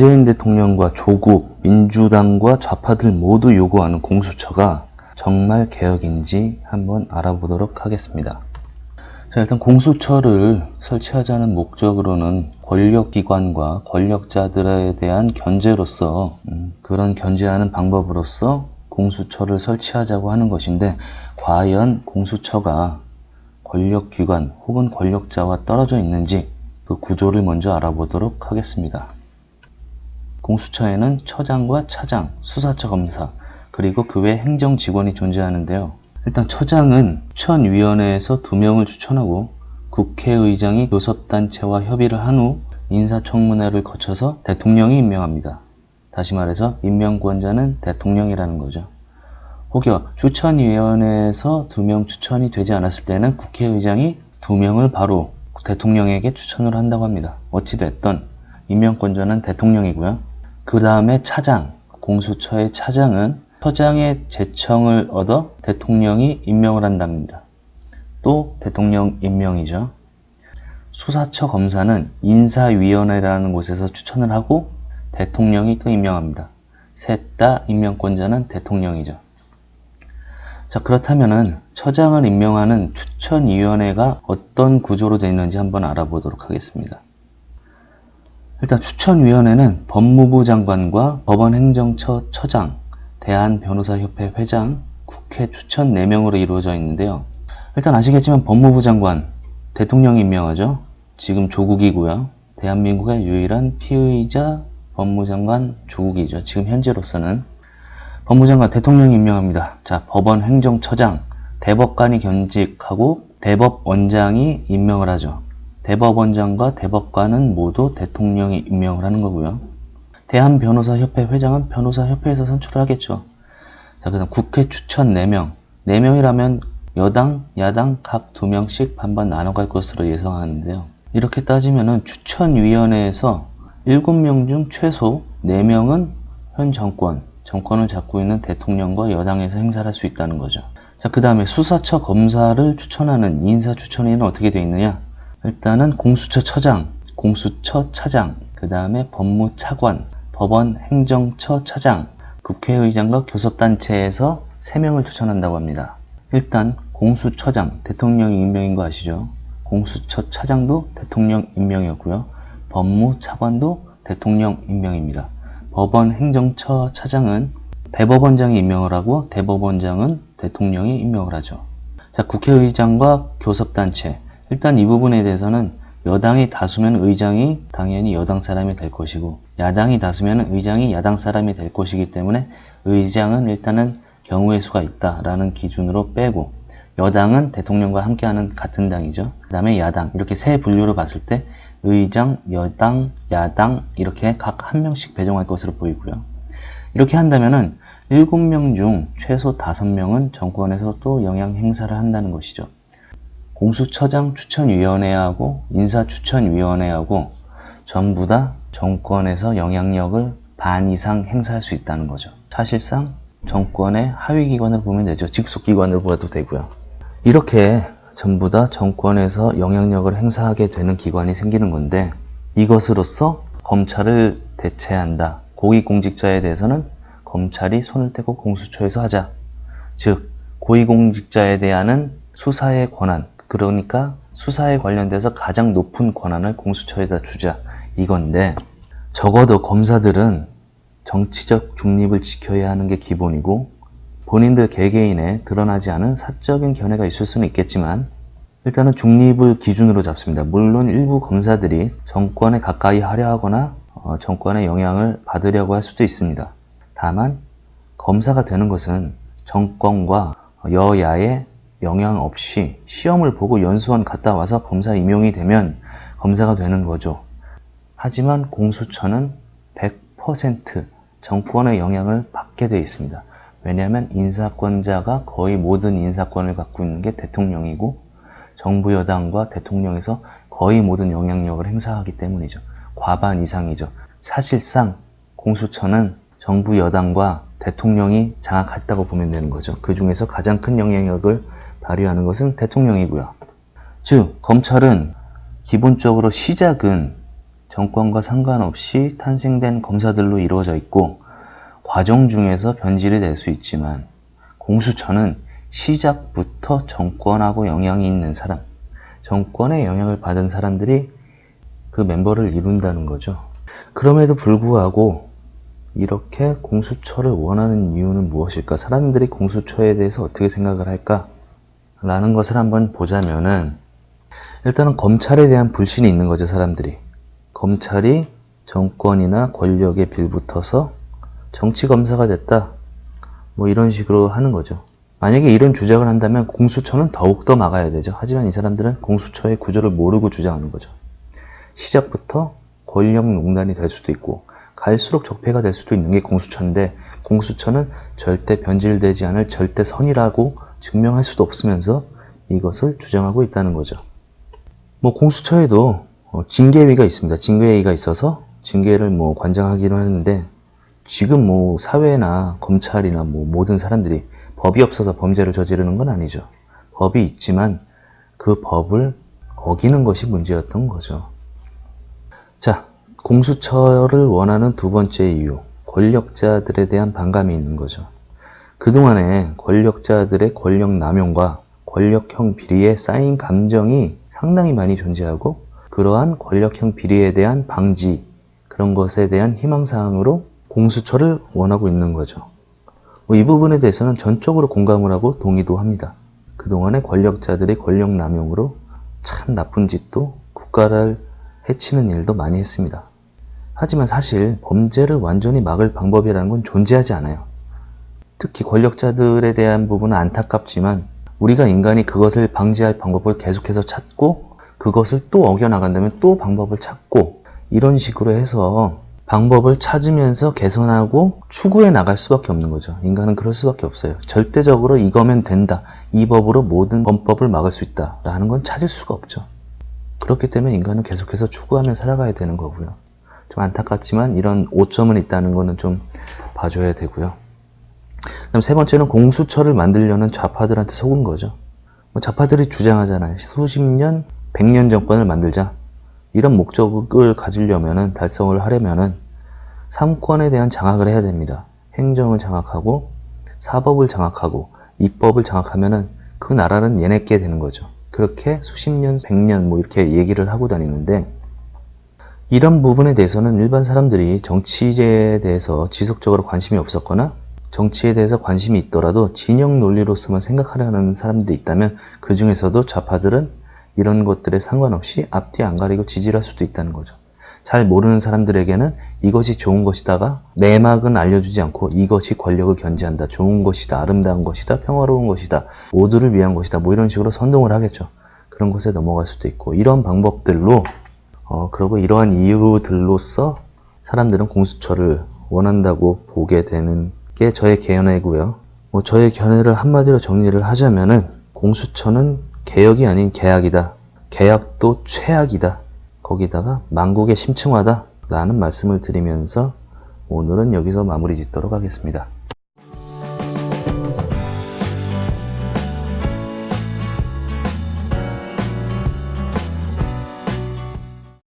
문재인 대통령과 조국, 민주당과 좌파들 모두 요구하는 공수처가 정말 개혁인지 한번 알아보도록 하겠습니다. 자, 일단 공수처를 설치하자는 목적으로는 권력기관과 권력자들에 대한 견제로서 그런 견제하는 방법으로서 공수처를 설치하자고 하는 것인데, 과연 공수처가 권력기관 혹은 권력자와 떨어져 있는지 그 구조를 먼저 알아보도록 하겠습니다. 공수처에는 처장과 차장, 수사처 검사, 그리고 그 외 행정직원이 존재하는데요. 일단 처장은 추천위원회에서 2명을 추천하고 국회의장이 교섭단체와 협의를 한 후 인사청문회를 거쳐서 대통령이 임명합니다. 다시 말해서 임명권자는 대통령이라는 거죠. 혹여 추천위원회에서 2명 추천이 되지 않았을 때는 국회의장이 2명을 바로 대통령에게 추천을 한다고 합니다. 어찌됐든 임명권자는 대통령이고요. 그 다음에 차장, 공수처의 차장은 처장의 제청을 얻어 대통령이 임명을 한답니다. 또 대통령 임명이죠. 수사처 검사는 인사위원회라는 곳에서 추천을 하고 대통령이 또 임명합니다. 셋 다 임명권자는 대통령이죠. 자, 그렇다면은 처장을 임명하는 추천위원회가 어떤 구조로 되어 있는지 한번 알아보도록 하겠습니다. 일단 추천위원회는 법무부 장관과 법원행정처 처장, 대한변호사협회 회장, 국회 추천 4명으로 이루어져 있는데요. 일단 아시겠지만 법무부 장관, 대통령이 임명하죠. 지금 조국이고요. 대한민국의 유일한 피의자 법무장관 조국이죠. 지금 현재로서는. 법무장관 대통령이 임명합니다. 자, 법원행정처장, 대법관이 견직하고 대법원장이 임명을 하죠. 대법원장과 대법관은 모두 대통령이 임명을 하는 거고요. 대한변호사협회 회장은 변호사협회에서 선출을 하겠죠. 자, 그 다음 국회 추천 4명. 4명이라면 여당, 야당 각 2명씩 반반 나눠갈 것으로 예상하는데요. 이렇게 따지면은 추천위원회에서 7명 중 최소 4명은 현 정권을 잡고 있는 대통령과 여당에서 행사를 할 수 있다는 거죠. 자, 그 다음에 수사처 검사를 추천하는 인사추천위는 어떻게 되어 있느냐? 일단은 공수처 처장, 공수처 차장, 그 다음에 법무차관, 법원행정처 차장, 국회의장과 교섭단체에서 3명을 추천한다고 합니다. 일단 공수처장, 대통령 임명인 거 아시죠? 공수처 차장도 대통령 임명이었고요. 법무차관도 대통령 임명입니다. 법원행정처 차장은 대법원장이 임명을 하고 대법원장은 대통령이 임명을 하죠. 자, 국회의장과 교섭단체. 일단 이 부분에 대해서는 여당이 다수면 의장이 당연히 여당 사람이 될 것이고, 야당이 다수면 의장이 야당 사람이 될 것이기 때문에 의장은 일단은 경우의 수가 있다라는 기준으로 빼고, 여당은 대통령과 함께하는 같은 당이죠. 그 다음에 야당, 이렇게 세 분류로 봤을 때 의장, 여당, 야당 이렇게 각 1명씩 배정할 것으로 보이고요. 이렇게 한다면은 7명 중 최소 5명은 정권에서 또 영향 행사를 한다는 것이죠. 공수처장 추천위원회하고 인사추천위원회하고 전부 다 정권에서 영향력을 반 이상 행사할 수 있다는 거죠. 사실상 정권의 하위기관을 보면 되죠. 직속기관을 봐도 되고요. 이렇게 전부 다 정권에서 영향력을 행사하게 되는 기관이 생기는 건데, 이것으로서 검찰을 대체한다. 고위공직자에 대해서는 검찰이 손을 떼고 공수처에서 하자. 즉, 고위공직자에 대한 수사의 권한, 그러니까 수사에 관련돼서 가장 높은 권한을 공수처에다 주자, 이건데, 적어도 검사들은 정치적 중립을 지켜야 하는 게 기본이고, 본인들 개개인의 드러나지 않은 사적인 견해가 있을 수는 있겠지만 일단은 중립을 기준으로 잡습니다. 물론 일부 검사들이 정권에 가까이 하려 하거나 정권의 영향을 받으려고 할 수도 있습니다. 다만 검사가 되는 것은 정권과 여야의 영향 없이 시험을 보고 연수원 갔다 와서 검사 임용이 되면 검사가 되는 거죠. 하지만 공수처는 100% 정권의 영향을 받게 되어 있습니다. 왜냐하면 인사권자가 거의 모든 인사권을 갖고 있는 게 대통령이고, 정부 여당과 대통령에서 거의 모든 영향력을 행사하기 때문이죠. 과반 이상이죠. 사실상 공수처는 정부 여당과 대통령이 장악했다고 보면 되는 거죠. 그 중에서 가장 큰 영향력을 발휘하는 것은 대통령이고요. 즉 검찰은 기본적으로 시작은 정권과 상관없이 탄생된 검사들로 이루어져 있고 과정 중에서 변질이 될 수 있지만 공수처는 시작부터 정권하고 영향이 있는 사람, 정권의 영향을 받은 사람들이 그 멤버를 이룬다는 거죠. 그럼에도 불구하고 이렇게 공수처를 원하는 이유는 무엇일까? 사람들이 공수처에 대해서 어떻게 생각을 할까? 라는 것을 한번 보자면은 일단은 검찰에 대한 불신이 있는 거죠, 사람들이. 검찰이 정권이나 권력에 빌붙어서 정치검사가 됐다. 뭐 이런 식으로 하는 거죠. 만약에 이런 주장을 한다면 공수처는 더욱더 막아야 되죠. 하지만 이 사람들은 공수처의 구조를 모르고 주장하는 거죠. 시작부터 권력농단이 될 수도 있고 갈수록 적폐가 될 수도 있는 게 공수처인데 공수처는 절대 변질되지 않을 절대 선이라고 증명할 수도 없으면서 이것을 주장하고 있다는 거죠. 뭐 공수처에도 징계위가 있습니다. 징계위가 있어서 징계를 뭐 관장하기로 하는데 지금 뭐 사회나 검찰이나 뭐 모든 사람들이 법이 없어서 범죄를 저지르는 건 아니죠. 법이 있지만 그 법을 어기는 것이 문제였던 거죠. 자, 공수처를 원하는 두 번째 이유, 권력자들에 대한 반감이 있는 거죠. 그동안에 권력자들의 권력 남용과 권력형 비리에 쌓인 감정이 상당히 많이 존재하고 그러한 권력형 비리에 대한 방지, 그런 것에 대한 희망사항으로 공수처를 원하고 있는 거죠. 이 부분에 대해서는 전적으로 공감을 하고 동의도 합니다. 그동안의 권력자들의 권력 남용으로 참 나쁜 짓도 국가를 해치는 일도 많이 했습니다. 하지만 사실 범죄를 완전히 막을 방법이라는 건 존재하지 않아요. 특히 권력자들에 대한 부분은 안타깝지만 우리가 인간이 그것을 방지할 방법을 계속해서 찾고 그것을 또 어겨나간다면 또 방법을 찾고 이런 식으로 해서 방법을 찾으면서 개선하고 추구해 나갈 수밖에 없는 거죠. 인간은 그럴 수밖에 없어요. 절대적으로 이거면 된다. 이 법으로 모든 범법을 막을 수 있다. 라는 건 찾을 수가 없죠. 그렇기 때문에 인간은 계속해서 추구하며 살아가야 되는 거고요. 좀 안타깝지만 이런 오점은 있다는 거는 좀 봐줘야 되고요. 그럼 세 번째는 공수처를 만들려는 좌파들한테 속은 거죠. 좌파들이 주장하잖아요. 수십 년, 100년 정권을 만들자. 이런 목적을 가지려면은, 달성을 하려면은 삼권에 대한 장악을 해야 됩니다. 행정을 장악하고 사법을 장악하고 입법을 장악하면은 그 나라는 얘네께 되는 거죠. 그렇게 수십 년, 100년 뭐 이렇게 얘기를 하고 다니는데 이런 부분에 대해서는 일반 사람들이 정치에 대해서 지속적으로 관심이 없었거나 정치에 대해서 관심이 있더라도 진영 논리로서만 생각하려는 사람들이 있다면 그 중에서도 좌파들은 이런 것들에 상관없이 앞뒤 안 가리고 지지를 할 수도 있다는 거죠. 잘 모르는 사람들에게는 이것이 좋은 것이다가 내막은 알려주지 않고 이것이 권력을 견지한다, 좋은 것이다, 아름다운 것이다, 평화로운 것이다, 모두를 위한 것이다, 뭐 이런 식으로 선동을 하겠죠. 그런 것에 넘어갈 수도 있고 이런 방법들로 그리고 이러한 이유들로서 사람들은 공수처를 원한다고 보게 되는 게 저의 견해고요. 저의 견해를 한마디로 정리를 하자면은 공수처는 개혁이 아닌 계약이다. 계약도 최악이다. 거기다가 만국의 심층화다 라는 말씀을 드리면서 오늘은 여기서 마무리 짓도록 하겠습니다.